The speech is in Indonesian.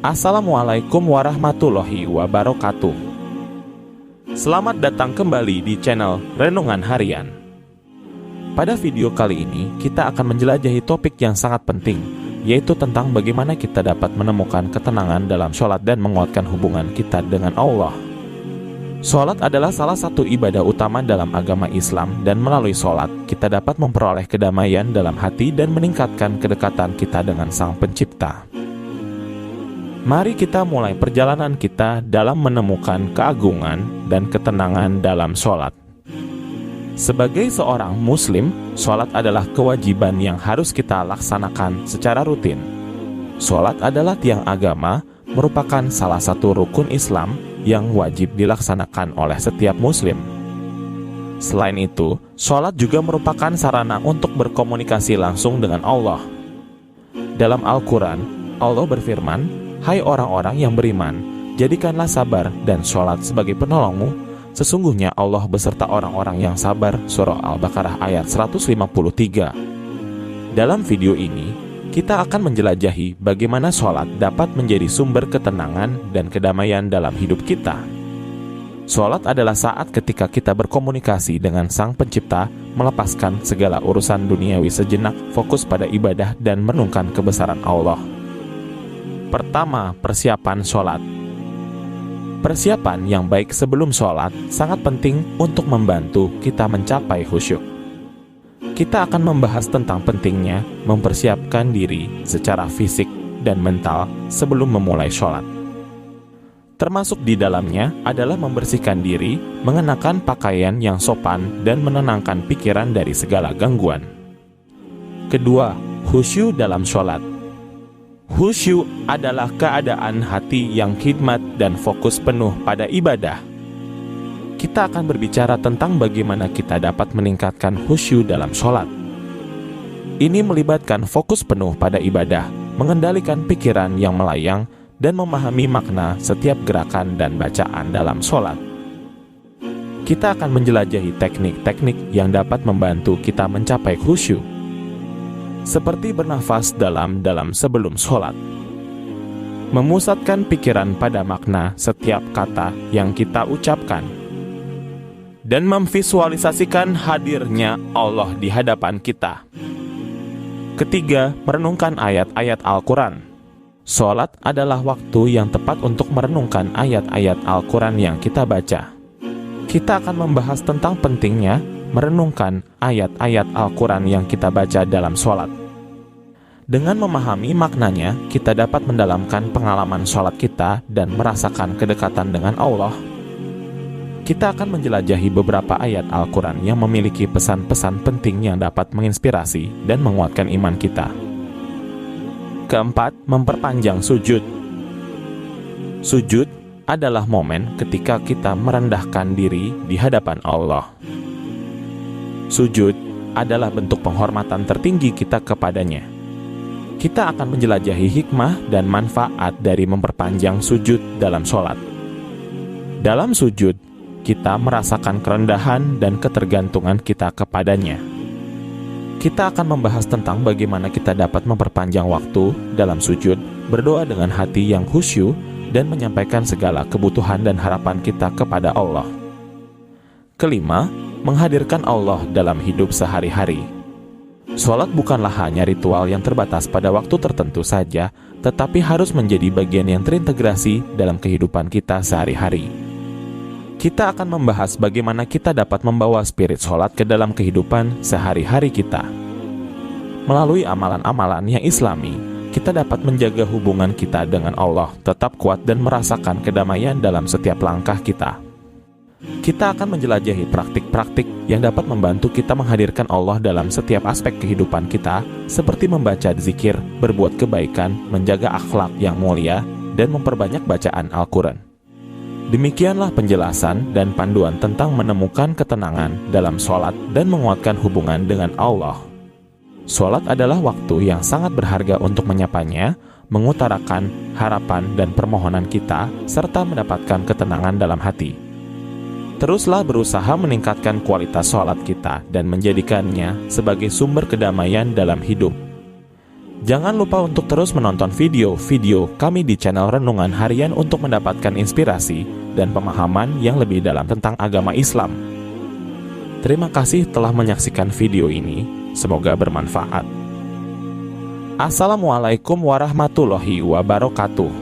Assalamualaikum warahmatullahi wabarakatuh. Selamat datang kembali di channel Renungan Harian. Pada video kali ini, kita akan menjelajahi topik yang sangat penting, yaitu tentang bagaimana kita dapat menemukan ketenangan dalam sholat dan menguatkan hubungan kita dengan Allah. Sholat adalah salah satu ibadah utama dalam agama Islam, dan melalui sholat, kita dapat memperoleh kedamaian dalam hati dan meningkatkan kedekatan kita dengan Sang Pencipta. Mari kita mulai perjalanan kita dalam menemukan keagungan dan ketenangan dalam sholat. Sebagai seorang muslim, sholat adalah kewajiban yang harus kita laksanakan secara rutin. Sholat adalah tiang agama, merupakan salah satu rukun Islam yang wajib dilaksanakan oleh setiap muslim. Selain itu, sholat juga merupakan sarana untuk berkomunikasi langsung dengan Allah. Dalam Al-Quran, Allah berfirman, "Hai orang-orang yang beriman, jadikanlah sabar dan sholat sebagai penolongmu. Sesungguhnya Allah beserta orang-orang yang sabar." Surah Al-Baqarah ayat 153. Dalam video ini, kita akan menjelajahi bagaimana sholat dapat menjadi sumber ketenangan dan kedamaian dalam hidup kita. Sholat adalah saat ketika kita berkomunikasi dengan Sang Pencipta, melepaskan segala urusan duniawi sejenak, fokus pada ibadah dan merenungkan kebesaran Allah. Pertama, persiapan sholat. Persiapan yang baik sebelum sholat sangat penting untuk membantu kita mencapai khusyuk. Kita akan membahas tentang pentingnya mempersiapkan diri secara fisik dan mental sebelum memulai sholat. Termasuk di dalamnya adalah membersihkan diri, mengenakan pakaian yang sopan, dan menenangkan pikiran dari segala gangguan. Kedua, khusyuk dalam sholat. Khusyuk adalah keadaan hati yang khidmat dan fokus penuh pada ibadah. Kita akan berbicara tentang bagaimana kita dapat meningkatkan khusyuk dalam sholat. Ini melibatkan fokus penuh pada ibadah, mengendalikan pikiran yang melayang, dan memahami makna setiap gerakan dan bacaan dalam sholat. Kita akan menjelajahi teknik-teknik yang dapat membantu kita mencapai khusyuk, seperti bernafas dalam-dalam sebelum sholat, memusatkan pikiran pada makna setiap kata yang kita ucapkan, dan memvisualisasikan hadirnya Allah di hadapan kita. Ketiga, merenungkan ayat-ayat Al-Quran. Sholat adalah waktu yang tepat untuk merenungkan ayat-ayat Al-Quran yang kita baca. Kita akan membahas tentang pentingnya merenungkan ayat-ayat Al-Quran yang kita baca dalam sholat. Dengan memahami maknanya, kita dapat mendalamkan pengalaman sholat kita dan merasakan kedekatan dengan Allah. Kita akan menjelajahi beberapa ayat Al-Quran yang memiliki pesan-pesan penting yang dapat menginspirasi dan menguatkan iman kita. Keempat, memperpanjang sujud. Sujud adalah momen ketika kita merendahkan diri di hadapan Allah. Sujud adalah bentuk penghormatan tertinggi kita kepadanya. Kita akan menjelajahi hikmah dan manfaat dari memperpanjang sujud dalam sholat. Dalam sujud, kita merasakan kerendahan dan ketergantungan kita kepadanya. Kita akan membahas tentang bagaimana kita dapat memperpanjang waktu dalam sujud, berdoa dengan hati yang khusyuk, dan menyampaikan segala kebutuhan dan harapan kita kepada Allah. Kelima, menghadirkan Allah dalam hidup sehari-hari. Sholat bukanlah hanya ritual yang terbatas pada waktu tertentu saja, tetapi harus menjadi bagian yang terintegrasi dalam kehidupan kita sehari-hari. Kita akan membahas bagaimana kita dapat membawa spirit sholat ke dalam kehidupan sehari-hari kita. Melalui amalan-amalan yang Islami, kita dapat menjaga hubungan kita dengan Allah tetap kuat dan merasakan kedamaian dalam setiap langkah kita. Kita akan menjelajahi praktik-praktik yang dapat membantu kita menghadirkan Allah dalam setiap aspek kehidupan kita, seperti membaca zikir, berbuat kebaikan, menjaga akhlak yang mulia, dan memperbanyak bacaan Al-Quran. Demikianlah penjelasan dan panduan tentang menemukan ketenangan dalam sholat dan menguatkan hubungan dengan Allah. Sholat adalah waktu yang sangat berharga untuk menyapanya, mengutarakan harapan dan permohonan kita, serta mendapatkan ketenangan dalam hati. Teruslah berusaha meningkatkan kualitas sholat kita dan menjadikannya sebagai sumber kedamaian dalam hidup. Jangan lupa untuk terus menonton video-video kami di channel Renungan Harian untuk mendapatkan inspirasi dan pemahaman yang lebih dalam tentang agama Islam. Terima kasih telah menyaksikan video ini, semoga bermanfaat. Assalamualaikum warahmatullahi wabarakatuh.